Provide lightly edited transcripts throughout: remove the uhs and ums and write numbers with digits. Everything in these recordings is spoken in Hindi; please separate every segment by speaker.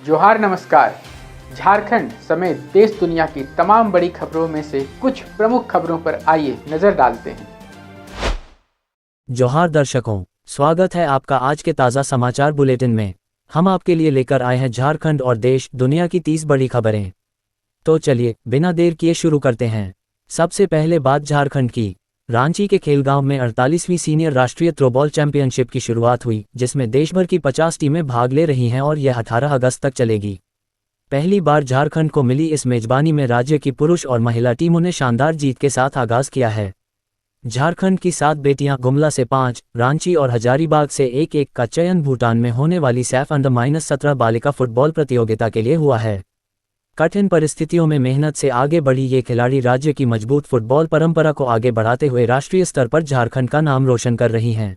Speaker 1: जोहार नमस्कार। झारखंड समेत देश दुनिया की तमाम बड़ी खबरों में से कुछ प्रमुख खबरों पर आइए नजर डालते हैं।
Speaker 2: जोहार दर्शकों, स्वागत है आपका आज के ताज़ा समाचार बुलेटिन में। हम आपके लिए लेकर आए हैं झारखंड और देश दुनिया की 30 बड़ी खबरें। तो चलिए बिना देर किए शुरू करते हैं। सबसे पहले बात झारखंड की। रांची के खेलगांव में 48वीं सीनियर राष्ट्रीय थ्रोबॉल चैंपियनशिप की शुरुआत हुई, जिसमें देशभर की 50 टीमें भाग ले रही हैं और यह 18 अगस्त तक चलेगी। पहली बार झारखंड को मिली इस मेजबानी में राज्य की पुरुष और महिला टीमों ने शानदार जीत के साथ आगाज किया है। झारखंड की 7 बेटियां गुमला से 5, रांची और हजारीबाग से 1-1 का चयन भूटान में होने वाली सैफ अंडर-17 बालिका फुटबॉल प्रतियोगिता के लिए हुआ है। कठिन परिस्थितियों में मेहनत से आगे बढ़ी ये खिलाड़ी राज्य की मजबूत फुटबॉल परंपरा को आगे बढ़ाते हुए राष्ट्रीय स्तर पर झारखंड का नाम रोशन कर रही हैं।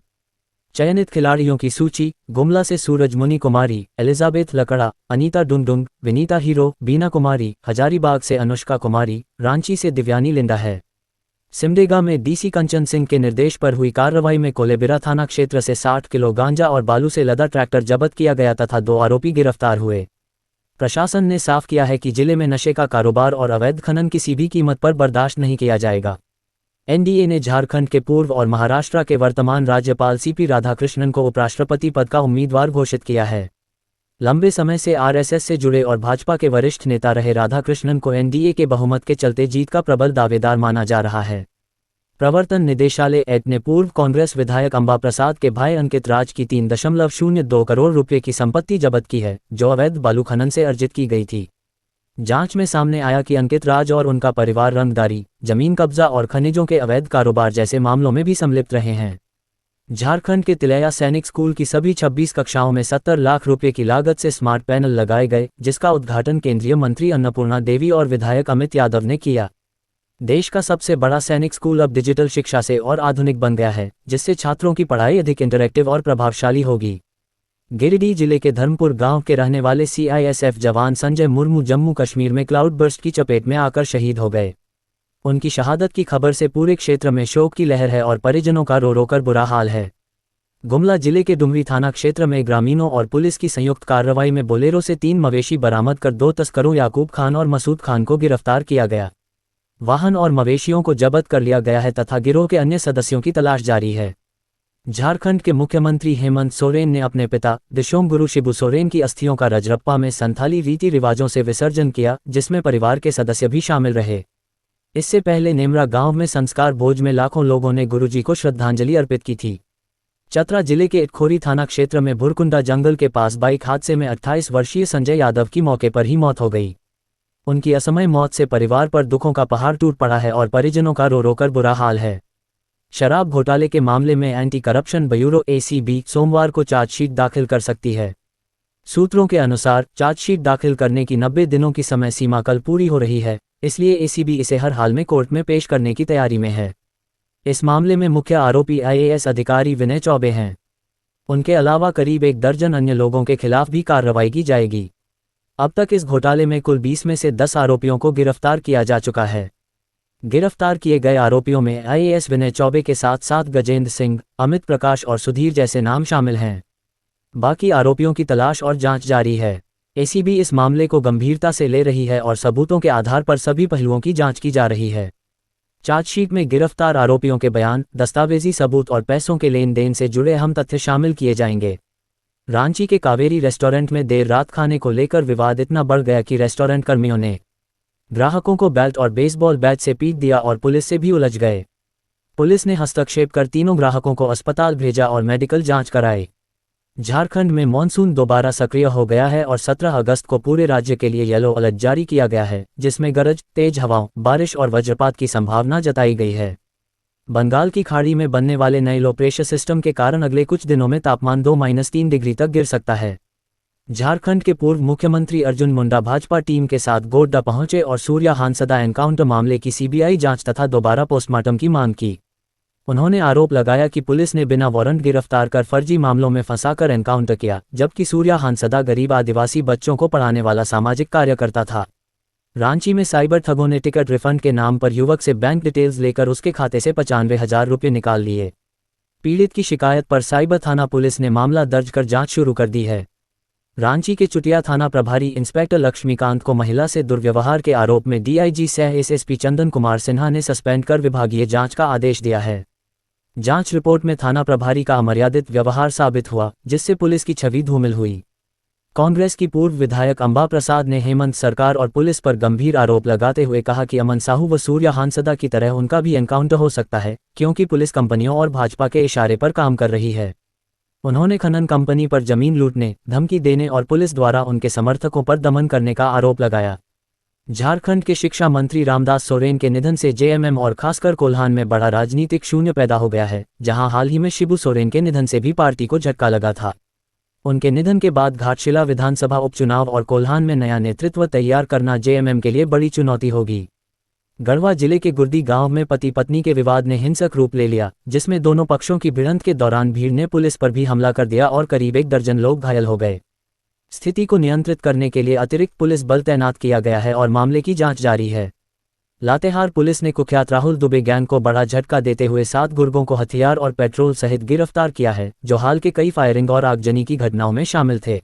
Speaker 2: चयनित खिलाड़ियों की सूची: गुमला से सूरजमुनि कुमारी, एलिजाबेथ लकड़ा, अनीता डुंगडुंग, विनीता हीरो, बीना कुमारी, हजारीबाग से अनुष्का कुमारी, रांची से दिव्यानी लिंडा है। सिमडेगा में डीसी कंचन सिंह के निर्देश पर हुई कार्रवाई में कोलेबिरा थाना क्षेत्र से 60 किलो गांजा और बालू से लदा ट्रैक्टर जब्त किया गया तथा 2 आरोपी गिरफ्तार हुए। प्रशासन ने साफ किया है कि जिले में नशे का कारोबार और अवैध खनन किसी भी कीमत पर बर्दाश्त नहीं किया जाएगा। एनडीए ने झारखंड के पूर्व और महाराष्ट्र के वर्तमान राज्यपाल सीपी राधाकृष्णन को उपराष्ट्रपति पद का उम्मीदवार घोषित किया है। लंबे समय से आरएसएस से जुड़े और भाजपा के वरिष्ठ नेता रहे राधाकृष्णन को एनडीए के बहुमत के चलते जीत का प्रबल दावेदार माना जा रहा है। प्रवर्तन निदेशालय एट ने पूर्व कांग्रेस विधायक अंबा प्रसाद के भाई अंकित राज की 3.02 करोड़ रुपए की संपत्ति जब्त की है, जो अवैध बालू खनन से अर्जित की गई थी। जांच में सामने आया कि अंकित राज और उनका परिवार रंगदारी, जमीन कब्जा और खनिजों के अवैध कारोबार जैसे मामलों में भी सम्मिलित रहे हैं। झारखंड के तिलैया सैनिक स्कूल की सभी 26 कक्षाओं में 70 लाख रुपए की लागत से स्मार्ट पैनल लगाए गए, जिसका उद्घाटन केंद्रीय मंत्री अन्नपूर्णा देवी और विधायक अमित यादव ने किया। देश का सबसे बड़ा सैनिक स्कूल अब डिजिटल शिक्षा से और आधुनिक बन गया है, जिससे छात्रों की पढ़ाई अधिक इंटरैक्टिव और प्रभावशाली होगी। गिरिडीह जिले के धर्मपुर गांव के रहने वाले सीआईएसएफ जवान संजय मुर्मू जम्मू कश्मीर में क्लाउड बर्स्ट की चपेट में आकर शहीद हो गए। उनकी शहादत की खबर से पूरे क्षेत्र में शोक की लहर है और परिजनों का रो रो कर बुरा हाल है। गुमला जिले के डुमरी थाना क्षेत्र में ग्रामीणों और पुलिस की संयुक्त कार्रवाई में बोलेरो से 3 मवेशी बरामद कर 2 तस्करों याकूब खान और मसूद खान को गिरफ्तार किया गया। वाहन और मवेशियों को जब्त कर लिया गया है तथा गिरोह के अन्य सदस्यों की तलाश जारी है। झारखंड के मुख्यमंत्री हेमंत सोरेन ने अपने पिता दिशोम गुरु शिबू सोरेन की अस्थियों का रजरप्पा में संथाली रीति रिवाजों से विसर्जन किया, जिसमें परिवार के सदस्य भी शामिल रहे। इससे पहले नेमरा गांव में संस्कार भोज में लाखों लोगों ने गुरुजी को श्रद्धांजलि अर्पित की थी। चतरा जिले के इटखोरी थाना क्षेत्र में भुरकुंडा जंगल के पास बाइक हादसे में 28 वर्षीय संजय यादव की मौके पर ही मौत हो गई। उनकी असमय मौत से परिवार पर दुखों का पहाड़ टूट पड़ा है और परिजनों का रो रो कर बुरा हाल है। शराब घोटाले के मामले में एंटी करप्शन ब्यूरो एसीबी सोमवार को चार्जशीट दाखिल कर सकती है। सूत्रों के अनुसार चार्जशीट दाखिल करने की 90 दिनों की समय सीमा कल पूरी हो रही है, इसलिए एसीबी इसे हर हाल में कोर्ट में पेश करने की तैयारी में है। इस मामले में मुख्य आरोपी आईएएस अधिकारी विनय चौबे हैं। उनके अलावा करीब 1 दर्जन अन्य लोगों के खिलाफ भी कार्रवाई की जाएगी। अब तक इस घोटाले में कुल 20 में से 10 आरोपियों को गिरफ्तार किया जा चुका है। गिरफ्तार किए गए आरोपियों में आईएएस विनय चौबे के साथ साथ गजेंद्र सिंह, अमित प्रकाश और सुधीर जैसे नाम शामिल हैं। बाकी आरोपियों की तलाश और जांच जारी है। एसीबी इस मामले को गंभीरता से ले रही है और सबूतों के आधार पर सभी पहलुओं की जांच की जा रही है। चार्जशीट में गिरफ्तार आरोपियों के बयान, दस्तावेजी सबूत और पैसों के लेन देन से जुड़े अहम तथ्य शामिल किए जाएंगे। रांची के कावेरी रेस्टोरेंट में देर रात खाने को लेकर विवाद इतना बढ़ गया कि रेस्टोरेंट कर्मियों ने ग्राहकों को बेल्ट और बेसबॉल बैट से पीट दिया और पुलिस से भी उलझ गए। पुलिस ने हस्तक्षेप कर तीनों ग्राहकों को अस्पताल भेजा और मेडिकल जांच कराई। झारखंड में मॉनसून दोबारा सक्रिय हो गया है और 17 अगस्त को पूरे राज्य के लिए येलो अलर्ट जारी किया गया है, जिसमें गरज, तेज हवाओं, बारिश और वज्रपात की संभावना जताई गई है। बंगाल की खाड़ी में बनने वाले नए लो प्रेशर सिस्टम के कारण अगले कुछ दिनों में तापमान 2-3 डिग्री तक गिर सकता है। झारखंड के पूर्व मुख्यमंत्री अर्जुन मुंडा भाजपा टीम के साथ गोड्डा पहुंचे और सूर्या हांसदा एनकाउंटर मामले की सीबीआई जांच तथा दोबारा पोस्टमार्टम की मांग की। उन्होंने आरोप लगाया कि पुलिस ने बिना वारंट गिरफ्तार कर फर्जी मामलों में फंसाकर एनकाउंटर किया, जबकि सूर्या हांसदा गरीब आदिवासी बच्चों को पढ़ाने वाला सामाजिक कार्यकर्ता था। रांची में साइबर ठगों ने टिकट रिफंड के नाम पर युवक से बैंक डिटेल्स लेकर उसके खाते से 95,000 रुपये निकाल लिए। पीड़ित की शिकायत पर साइबर थाना पुलिस ने मामला दर्ज कर जांच शुरू कर दी है। रांची के चुटिया थाना प्रभारी इंस्पेक्टर लक्ष्मीकांत को महिला से दुर्व्यवहार के आरोप में डीआईजी सह एसएसपी चंदन कुमार सिन्हा ने सस्पेंड कर विभागीय जांच का आदेश दिया है। जांच रिपोर्ट में थाना प्रभारी का अमर्यादित व्यवहार साबित हुआ, जिससे पुलिस की छवि धूमिल हुई। कांग्रेस की पूर्व विधायक अंबा प्रसाद ने हेमंत सरकार और पुलिस पर गंभीर आरोप लगाते हुए कहा कि अमन साहू व सूर्या हांसदा की तरह उनका भी एनकाउंटर हो सकता है, क्योंकि पुलिस कंपनियों और भाजपा के इशारे पर काम कर रही है। उन्होंने खनन कंपनी पर जमीन लूटने, धमकी देने और पुलिस द्वारा उनके समर्थकों पर दमन करने का आरोप लगाया। झारखंड के शिक्षा मंत्री रामदास सोरेन के निधन से जेएमएम और खासकर कोल्हान में बड़ा राजनीतिक शून्य पैदा हो गया है, जहां हाल ही में शिबू सोरेन के निधन से भी पार्टी को झटका लगा था। उनके निधन के बाद घाटशिला विधानसभा उपचुनाव और कोल्हान में नया नेतृत्व तैयार करना जेएमएम के लिए बड़ी चुनौती होगी। गढ़वा जिले के गुर्दी गांव में पति पत्नी के विवाद ने हिंसक रूप ले लिया, जिसमें दोनों पक्षों की भिड़ंत के दौरान भीड़ ने पुलिस पर भी हमला कर दिया और करीब 1 दर्जन लोग घायल हो गए। स्थिति को नियंत्रित करने के लिए अतिरिक्त पुलिस बल तैनात किया गया है और मामले की जांच जारी है। लातेहार पुलिस ने कुख्यात राहुल दुबे गैंग को बड़ा झटका देते हुए 7 गुर्गों को हथियार और पेट्रोल सहित गिरफ्तार किया है, जो हाल के कई फायरिंग और आगजनी की घटनाओं में शामिल थे।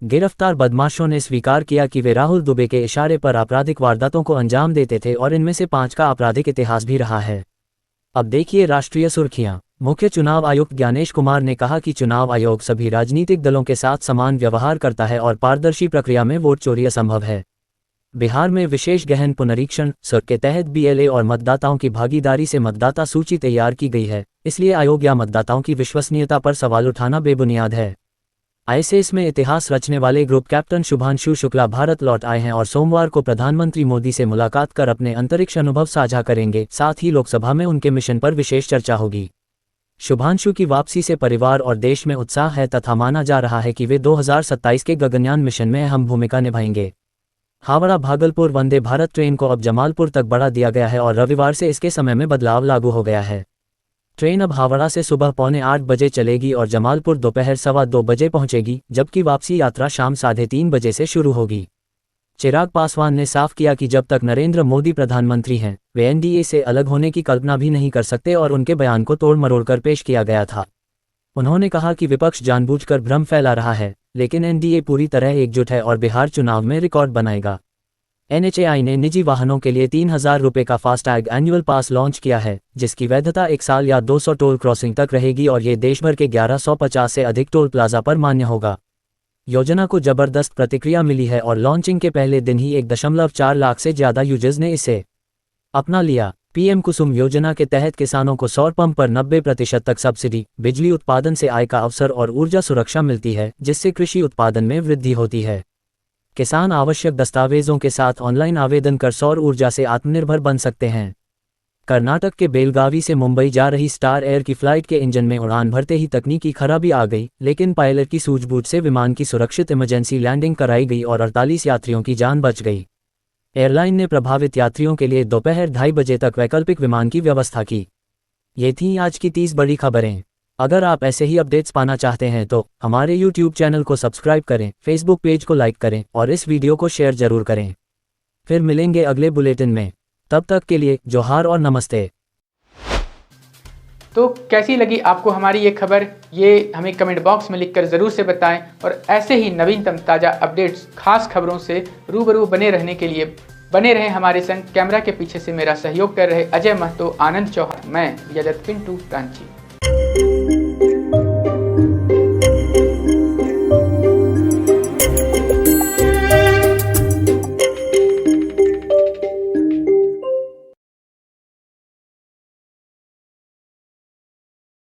Speaker 2: गिरफ्तार बदमाशों ने स्वीकार किया कि वे राहुल दुबे के इशारे पर आपराधिक वारदातों को अंजाम देते थे और इनमें से 5 का आपराधिक इतिहास भी रहा है। अब देखिए राष्ट्रीय सुर्खियां। मुख्य चुनाव आयुक्त ज्ञानेश कुमार ने कहा कि चुनाव आयोग सभी राजनीतिक दलों के साथ समान व्यवहार करता है और पारदर्शी प्रक्रिया में वोट चोरी असंभव है। बिहार में विशेष गहन पुनरीक्षण सत्र के तहत बीएलए और मतदाताओं की भागीदारी से मतदाता सूची तैयार की गई है, इसलिए आयोग या मतदाताओं की विश्वसनीयता पर सवाल उठाना बेबुनियाद है। आईसीएस में इतिहास रचने वाले ग्रुप कैप्टन शुभांशु शुक्ला भारत लौट आए हैं और सोमवार को प्रधानमंत्री मोदी से मुलाकात कर अपने अंतरिक्ष अनुभव साझा करेंगे। साथ ही लोकसभा में उनके मिशन पर विशेष चर्चा होगी। शुभांशु की वापसी से परिवार और देश में उत्साह है तथा माना जा रहा है कि वे 2027 के गगनयान मिशन में अहम भूमिका निभाएंगे। हावड़ा भागलपुर वंदे भारत ट्रेन को अब जमालपुर तक बढ़ा दिया गया है और रविवार से इसके समय में बदलाव लागू हो गया है। ट्रेन अब हावड़ा से सुबह 7:45 बजे चलेगी और जमालपुर दोपहर 2:15 बजे पहुंचेगी, जबकि वापसी यात्रा शाम 3:30 बजे से शुरू होगी। चिराग पासवान ने साफ किया कि जब तक नरेंद्र मोदी प्रधानमंत्री हैं, वे एनडीए से अलग होने की कल्पना भी नहीं कर सकते और उनके बयान को तोड़ मरोड़ कर पेश किया गया था। उन्होंने कहा कि विपक्ष जानबूझकर भ्रम फैला रहा है, लेकिन एनडीए पूरी तरह एकजुट है और बिहार चुनाव में रिकॉर्ड बनाएगा। एनएचएआई ने निजी वाहनों के लिए 3,000 रुपये का फास्टैग एनुअल पास लॉन्च किया है, जिसकी वैधता 1 साल या 200 टोल क्रॉसिंग तक रहेगी और ये देशभर के 1150 से अधिक टोल प्लाजा पर मान्य होगा। योजना को जबरदस्त प्रतिक्रिया मिली है और लॉन्चिंग के पहले दिन ही 1.4 लाख से ज्यादा यूजर्स ने इसे अपना लिया। पीएम कुसुम योजना के तहत किसानों को सौर पंप पर 90% तक सब्सिडी, बिजली उत्पादन से आय का अवसर और ऊर्जा सुरक्षा मिलती है, जिससे कृषि उत्पादन में वृद्धि होती है। किसान आवश्यक दस्तावेजों के साथ ऑनलाइन आवेदन कर सौर ऊर्जा से आत्मनिर्भर बन सकते हैं। कर्नाटक के बेलगावी से मुंबई जा रही स्टार एयर की फ्लाइट के इंजन में उड़ान भरते ही तकनीकी खराबी आ गई, लेकिन पायलट की सूझबूझ से विमान की सुरक्षित इमरजेंसी लैंडिंग कराई गई और 48 यात्रियों की जान बच गई। एयरलाइन ने प्रभावित यात्रियों के लिए दोपहर 2:30 बजे तक वैकल्पिक विमान की व्यवस्था की। ये थीं आज की 30 बड़ी खबरें। अगर आप ऐसे ही अपडेट्स पाना चाहते हैं तो हमारे YouTube चैनल को सब्सक्राइब करें, Facebook पेज को लाइक करें और इस वीडियो को शेयर जरूर करें। फिर मिलेंगे अगले बुलेटिन में, तब तक के लिए जोहार और नमस्ते।
Speaker 1: तो कैसी लगी आपको हमारी ये खबर, ये हमें कमेंट बॉक्स में लिखकर ज़रूर से बताएं और ऐसे ही नवीनतम ताज़ा अपडेट्स, खास खबरों से रूबरू बने रहने के लिए बने रहें हमारे संग। कैमरा के पीछे से मेरा सहयोग कर रहे अजय महतो, आनंद चौहान, मैं यजत पिंटू रांची।